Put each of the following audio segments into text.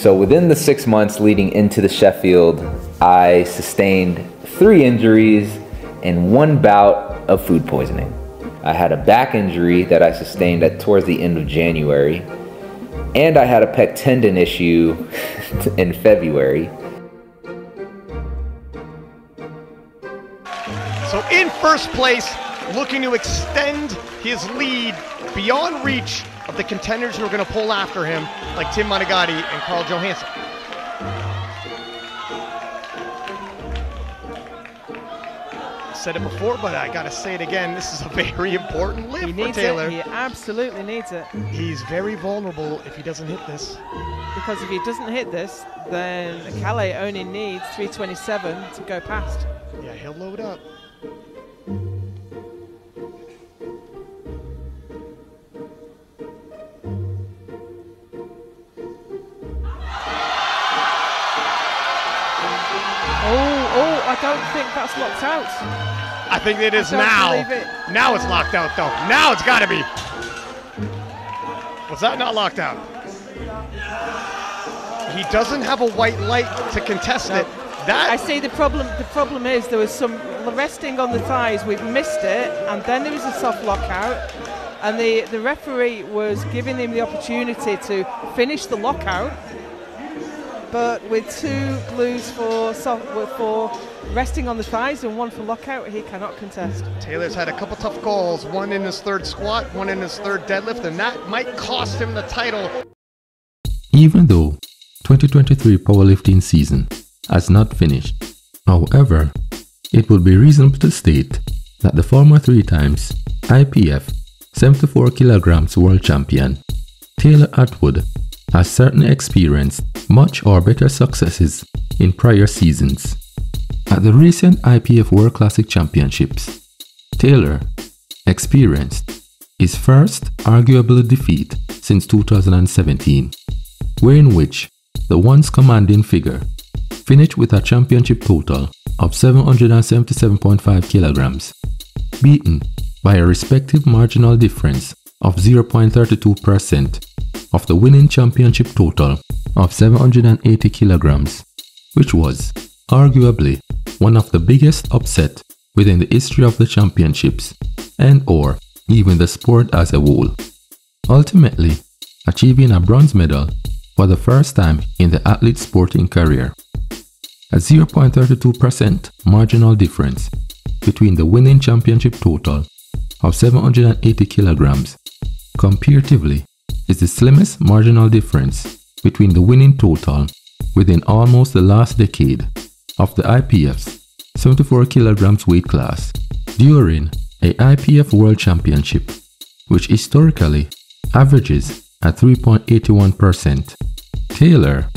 So within the 6 months leading into the Sheffield, I sustained 3 injuries and 1 bout of food poisoning. I had a back injury that I sustained towards the end of January, and I had a pec tendon issue in February. So in first place, looking to extend his lead beyond reach of the contenders who are going to pull after him, like Tim Monagatti and Carl Johansson. Said it before, but I gotta say it again. This is a very important lift for Taylor. He absolutely needs it. He's very vulnerable if he doesn't hit this. Because if he doesn't hit this, then Calais only needs 327 to go past. Yeah, he'll load up. Oh, I don't think that's locked out. I think it is now. Now it's locked out, though. Now it's got to be. Was that not locked out? He doesn't have a white light to contest it. That I see the problem. The problem is there was some resting on the thighs. We've missed it, and then there was a soft lockout, and the referee was giving him the opportunity to finish the lockout. But with 2 glues for resting on the thighs and 1 for lockout, he cannot contest. Taylor's had a couple tough calls, 1 in his 3rd squat, 1 in his 3rd deadlift, and that might cost him the title. Even though 2023 powerlifting season has not finished, however, it would be reasonable to state that the former 3 times IPF 74 kilograms world champion Taylor Atwood has certainly experienced much or better successes in prior seasons. At the recent IPF World Classic Championships, Taylor experienced his first arguable defeat since 2017, wherein which the once commanding figure finished with a championship total of 777.5 kilograms, beaten by a respective marginal difference of 0.32% of the winning championship total of 780 kilograms, which was arguably one of the biggest upset within the history of the championships and or even the sport as a whole, ultimately achieving a bronze medal for the first time in the athlete's sporting career. A 0.32% marginal difference between the winning championship total of 780 kilograms comparatively is the slimmest marginal difference between the winning total within almost the last decade of the IPF's 74 kilograms weight class during a IPF World Championship, which historically averages at 3.81%. Taylor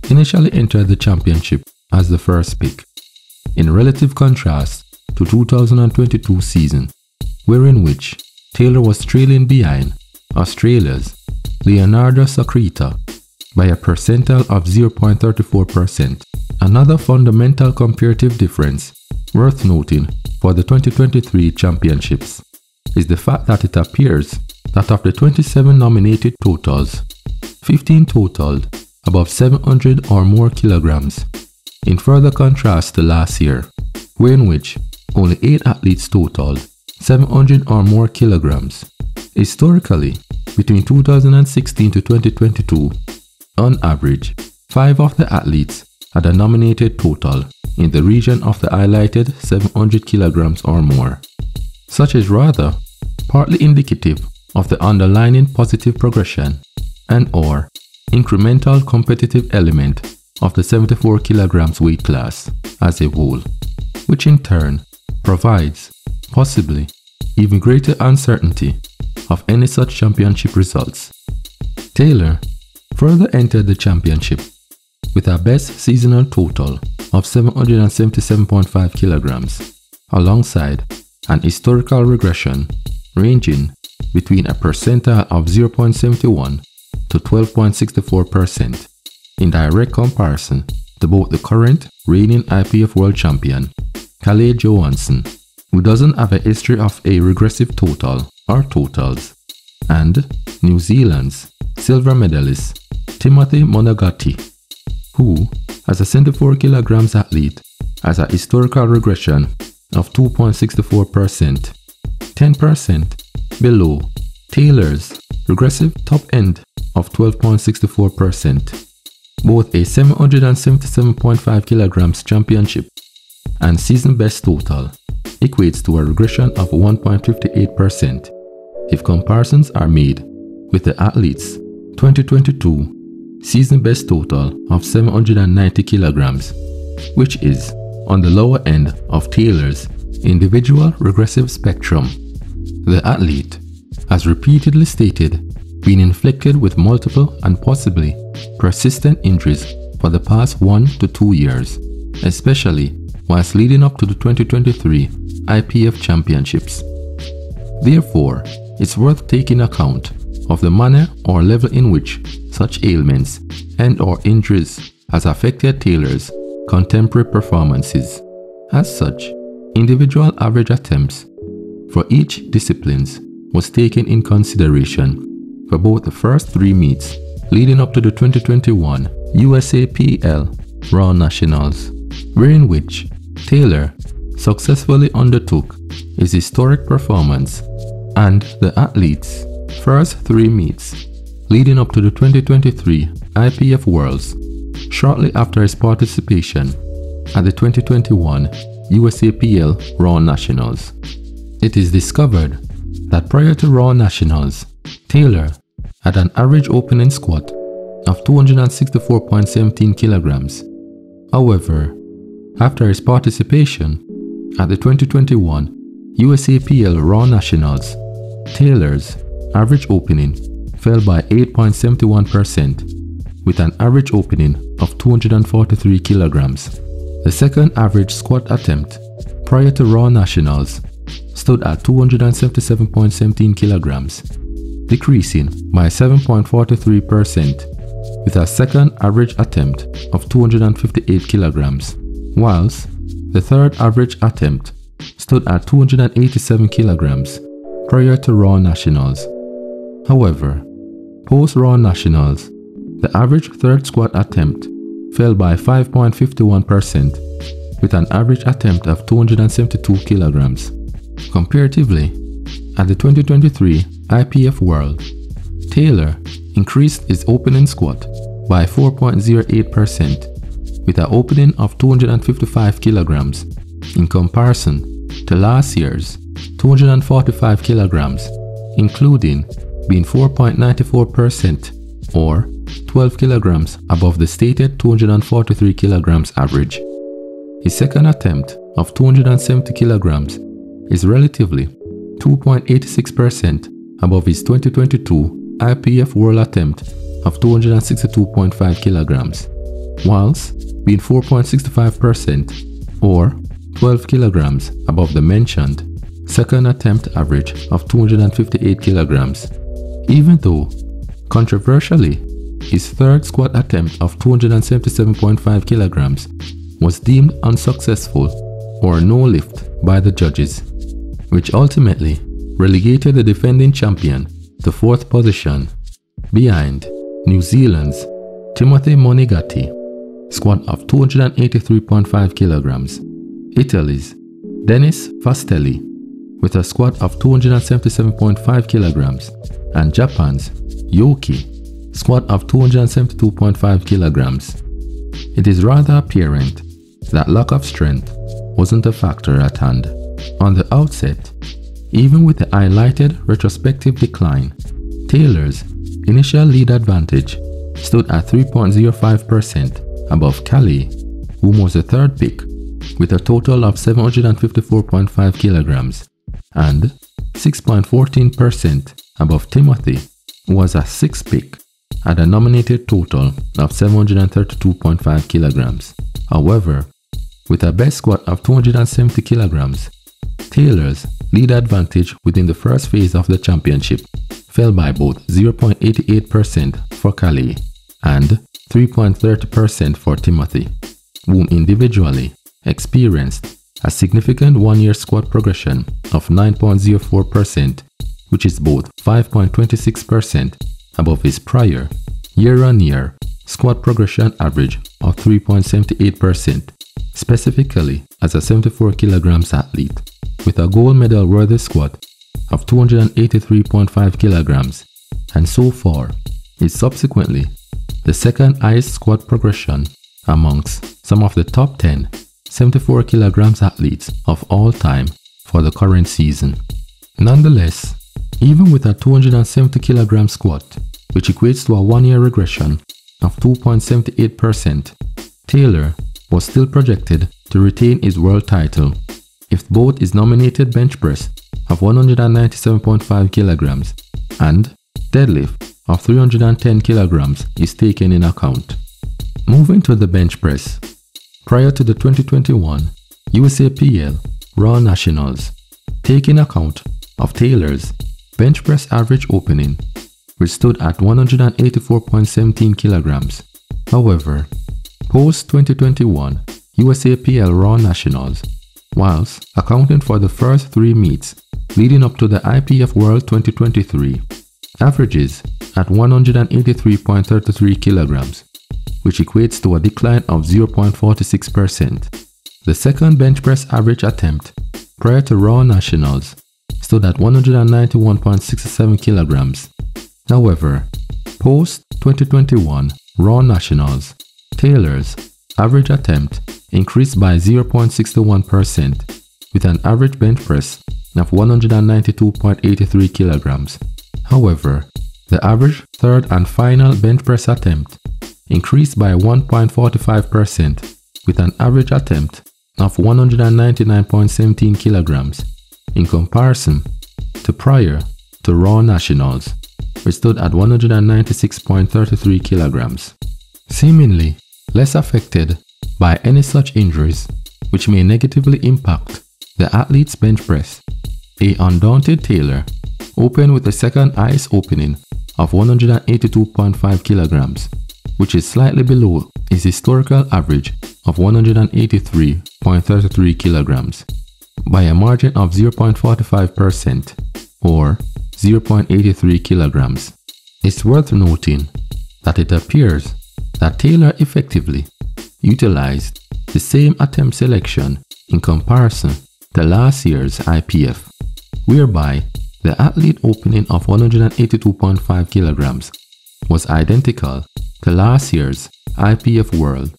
initially entered the championship as the first pick, in relative contrast to 2022 season, wherein which Taylor was trailing behind Australia's Leonardo Sacreta by a percentile of 0.34%. Another fundamental comparative difference worth noting for the 2023 championships is the fact that it appears that of the 27 nominated totals, 15 totaled above 700 or more kilograms, in further contrast to last year, wherein which only 8 athletes totaled 700 or more kilograms. Historically, between 2016 to 2022, on average, 5 of the athletes had a nominated total in the region of the highlighted 700 kilograms or more. Such is rather partly indicative of the underlying positive progression and or incremental competitive element of the 74 kilograms weight class as a whole, which in turn provides possibly even greater uncertainty of any such championship results. Taylor further entered the championship with a best seasonal total of 777.5 kilograms, alongside an historical regression ranging between a percentile of 0.71 to 12.64% in direct comparison to both the current reigning IPF world champion, Calais Johansson, who doesn't have a history of a regressive total or totals, and New Zealand's silver medalist Timothy Monagatti, who, as a 74 kilograms athlete, has a historical regression of 2.64%, 10% below Taylor's regressive top end of 12.64%. Both a 777.5 kilograms championship and season best total equates to a regression of 1.58% if comparisons are made with the athlete's 2022 season best total of 790 kilograms, which is on the lower end of Taylor's individual regressive spectrum. The athlete has repeatedly stated being inflicted with multiple and possibly persistent injuries for the past 1 to 2 years, especially whilst leading up to the 2023 IPF championships. Therefore, it's worth taking account of the manner or level in which such ailments and/or injuries has affected Taylor's contemporary performances. As such, individual average attempts for each disciplines was taken in consideration for both the first 3 meets leading up to the 2021 USAPL Raw Nationals, wherein which Taylor successfully undertook his historic performance, and the athlete's first 3 meets leading up to the 2023 IPF Worlds shortly after his participation at the 2021 USAPL Raw Nationals. It is discovered that prior to Raw Nationals, Taylor had an average opening squat of 264.17 kilograms. However, after his participation at the 2021 USAPL Raw Nationals, Taylor's average opening fell by 8.71% with an average opening of 243 kilograms. The second average squat attempt prior to Raw Nationals stood at 277.17 kilograms, decreasing by 7.43% with a second average attempt of 258 kilograms, whilst the third average attempt stood at 287 kilograms prior to Raw Nationals. However, post-Raw Nationals, the average third squat attempt fell by 5.51% with an average attempt of 272 kilograms. Comparatively, at the 2023 IPF World, Taylor increased his opening squat by 4.08% with an opening of 255 kilograms in comparison to last year's 245 kilograms, including being 4.94% or 12 kilograms above the stated 243 kilograms average. His second attempt of 270 kilograms is relatively 2.86% above his 2022 IPF World attempt of 262.5 kilograms, whilst being 4.65% or 12 kilograms above the mentioned second attempt average of 258 kilograms. Even though, controversially, his third squat attempt of 277.5 kilograms was deemed unsuccessful or no lift by the judges, which ultimately relegated the defending champion to 4th position behind New Zealand's Timothy Monagatti, squat of 283.5 kilograms, Italy's Dennis Fastelli with a squat of 277.5 kilograms, and Japan's Yoki, squat of 272.5 kilograms. It is rather apparent that lack of strength wasn't a factor at hand. On the outset, even with the highlighted retrospective decline, Taylor's initial lead advantage stood at 3.05% above Kelly, whom was the third pick with a total of 754.5 kilograms, and 6.14% above Timothy, who was a 6th pick at a nominated total of 732.5 kilograms. However, with a best squat of 270 kilograms, Taylor's lead advantage within the first phase of the championship fell by both 0.88% for Kelly and 3.30% for Timothy, whom individually experienced a significant one-year squat progression of 9.04%, which is both 5.26% above his prior year-on-year squat progression average of 3.78%, specifically as a 74 kilograms athlete, with a gold medal worthy squat of 283.5 kilograms, and so far is subsequently the second highest squat progression amongst some of the top 10 74 kilograms athletes of all time for the current season. Nonetheless, even with a 270 kilogram squat, which equates to a 1-year regression of 2.78%, Taylor was still projected to retain his world title if both his nominated bench press of 197.5 kilograms and deadlift of 310 kilograms is taken in account. Moving to the bench press, prior to the 2021 USAPL Raw Nationals, taking account of Taylor's bench press average opening, which stood at 184.17 kilograms. However, post-2021 USAPL Raw Nationals, whilst accounting for the first 3 meets leading up to the IPF World 2023, averages at 183.33 kilograms, which equates to a decline of 0.46%. The second bench press average attempt prior to Raw Nationals stood at 191.67 kilograms. However, post-2021 Raw Nationals, Taylor's average attempt increased by 0.61% with an average bench press of 192.83 kilograms. However, the average third and final bench press attempt increased by 1.45% with an average attempt of 199.17 kilograms in comparison to prior to Raw Nationals, which stood at 196.33 kilograms. Seemingly less affected by any such injuries which may negatively impact the athlete's bench press, a undaunted Taylor opened with the second highest opening of 182.5 kilograms, which is slightly below his historical average of 183.33 kilograms by a margin of 0.45% or 0.83 kilograms. It's worth noting that it appears that Taylor effectively utilized the same attempt selection in comparison to last year's IPF, whereby the athlete opening of 182.5 kilograms was identical to last year's IPF World,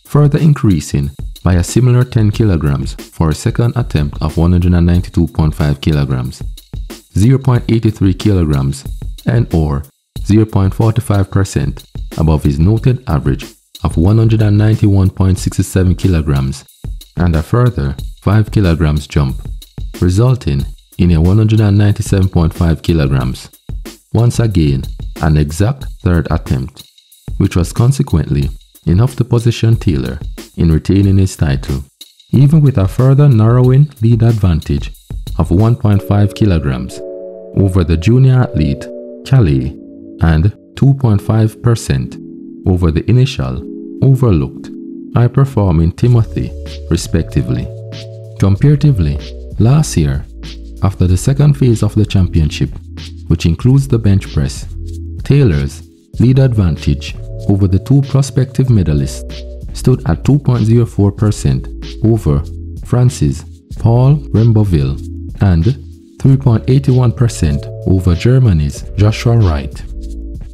further increasing by a similar 10 kilograms for a second attempt of 192.5 kilograms, 0.83 kilograms and or 0.45% above his noted average of 191.67 kilograms, and a further 5 kilograms jump, resulting in a 197.5 kilograms. Once again, an exact third attempt, which was consequently enough to position Taylor in retaining his title, even with a further narrowing lead advantage of 1.5 kilograms over the junior athlete Calais and 2.5% over the initial overlooked high-performing Timothy, respectively. Comparatively, last year, after the second phase of the championship, which includes the bench press, Taylor's lead advantage over the 2 prospective medalists stood at 2.04% over France's Paul Remboville and 3.81% over Germany's Joshua Wright,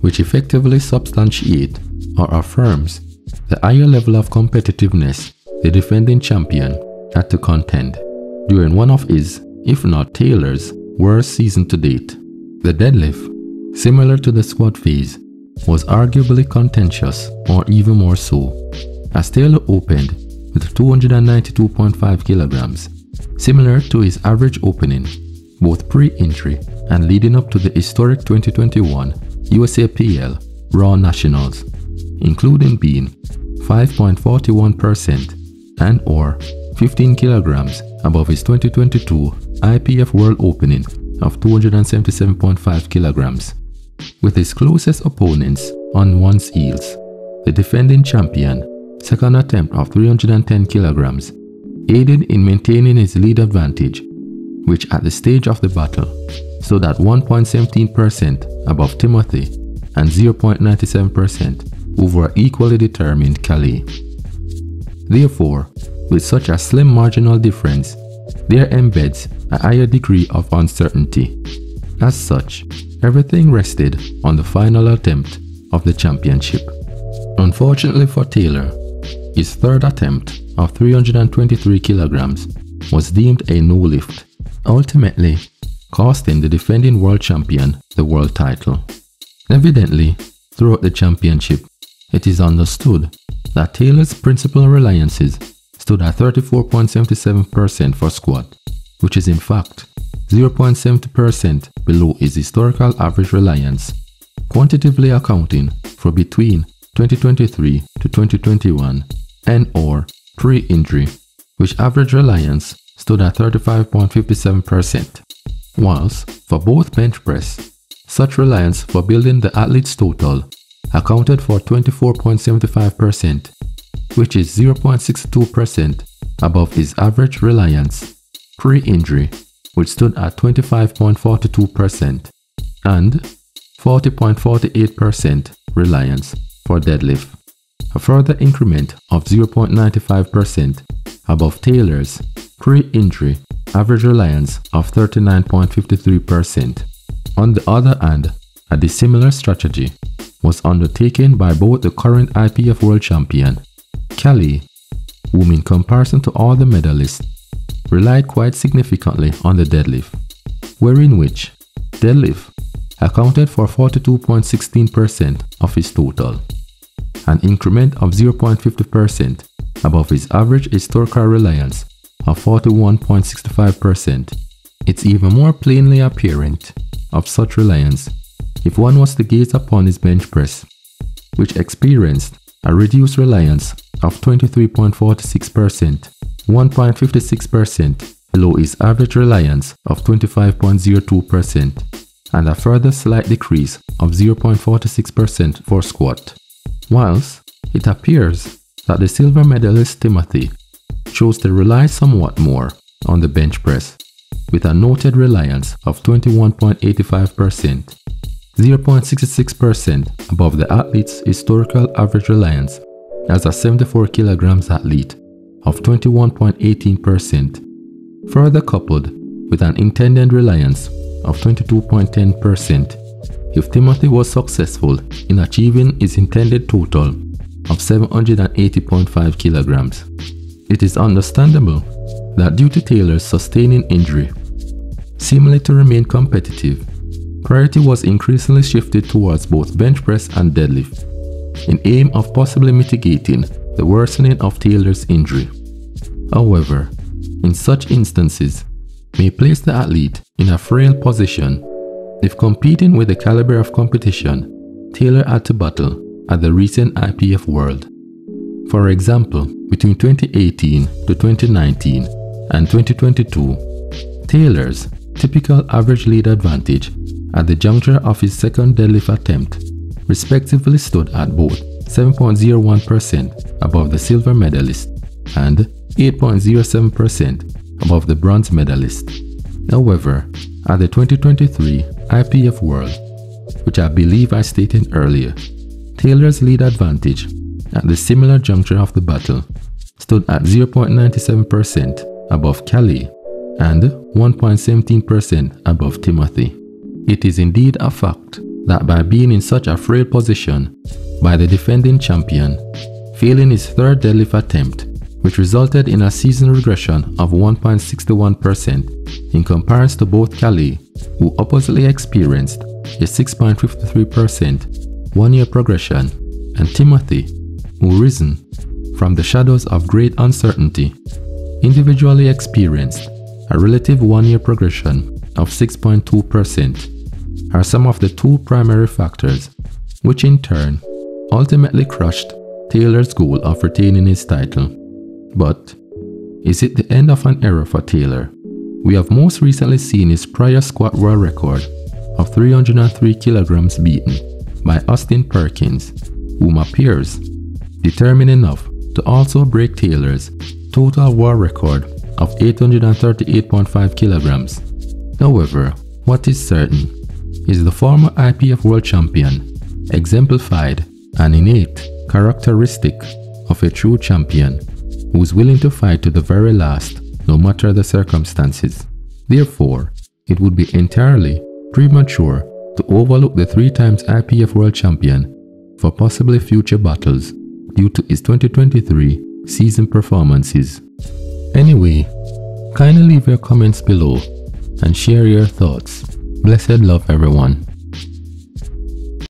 which effectively substantiates or affirms the higher level of competitiveness the defending champion had to contend during one of his, if not Taylor's, worst season to date. The deadlift, similar to the squat phase, was arguably contentious, or even more so, as Taylor opened with 292.5 kilograms, similar to his average opening, both pre-injury and leading up to the historic 2021 USAPL Raw Nationals, including being 5.41% and or 15 kilograms above his 2022 IPF World opening of 277.5 kilograms. With his closest opponents on one's heels, the defending champion, second attempt of 310 kilograms, aided in maintaining his lead advantage, which at the stage of the battle stood at 1.17% above Timothy and 0.97% over equally determined Calais. Therefore, with such a slim marginal difference, there embeds a higher degree of uncertainty. As such, everything rested on the final attempt of the championship. Unfortunately for Taylor, his third attempt of 323 kilograms was deemed a no lift, ultimately costing the defending world champion the world title. Evidently, throughout the championship, it is understood that Taylor's principal reliances stood at 34.77% for squat, which is in fact 0.70% below his historical average reliance, quantitatively accounting for between 2023 to 2021 and/or pre-injury, which average reliance stood at 35.57%, whilst for both bench press, such reliance for building the athlete's total accounted for 24.75%, which is 0.62% above his average reliance pre-injury, which stood at 25.42%, and 40.48% reliance for deadlift, a further increment of 0.95% above Taylor's pre-injury average reliance of 39.53%. On the other hand, a dissimilar strategy was undertaken by both the current IPF world champion, Calais, whom in comparison to all the medalists, relied quite significantly on the deadlift, wherein which deadlift accounted for 42.16% of his total, an increment of 0.50% above his average historical reliance of 41.65%. It's even more plainly apparent of such reliance if one was to gaze upon his bench press, which experienced a reduced reliance of 23.46%, 1.56% below his average reliance of 25.02%, and a further slight decrease of 0.46% for squat. Whilst it appears that the silver medalist Timothy chose to rely somewhat more on the bench press, with a noted reliance of 21.85%, 0.66% above the athlete's historical average reliance as a 74 kilograms athlete of 21.18%, further coupled with an intended reliance of 22.10%, if Timothy was successful in achieving his intended total of 780.5 kilograms. It is understandable that due to Taylor's sustaining injury, seemingly to remain competitive, priority was increasingly shifted towards both bench press and deadlift, in aim of possibly mitigating the worsening of Taylor's injury. However, in such instances, may place the athlete in a frail position if competing with the caliber of competition Taylor had to battle at the recent IPF World. For example, between 2018 to 2019 and 2022, Taylor's typical average lead advantage at the juncture of his second deadlift attempt respectively stood at both 7.01% above the silver medalist and 8.07% above the bronze medalist. However, at the 2023 IPF World, which I believe I stated earlier, Taylor's lead advantage at the similar juncture of the battle stood at 0.97% above Calais and 1.17% above Timothy. It is indeed a fact that by being in such a frail position by the defending champion, failing his third deadlift attempt, which resulted in a season regression of 1.61% in comparison to both Calais, who oppositely experienced a 6.53% one-year progression, and Timothy, who risen from the shadows of great uncertainty, individually experienced a relative one-year progression of 6.2%, are some of the two primary factors which in turn ultimately crushed Taylor's goal of retaining his title. But is it the end of an era for Taylor? We have most recently seen his prior squat world record of 303 kilograms beaten by Austin Perkins, whom appears determined enough to also break Taylor's total world record of 838.5 kilograms. However, what is certain is the former IPF world champion exemplified an innate characteristic of a true champion who is willing to fight to the very last, no matter the circumstances. Therefore, it would be entirely premature to overlook the 3 times IPF world champion for possibly future battles due to his 2023 season performances. Anyway, kindly leave your comments below and share your thoughts. Blessed love, everyone.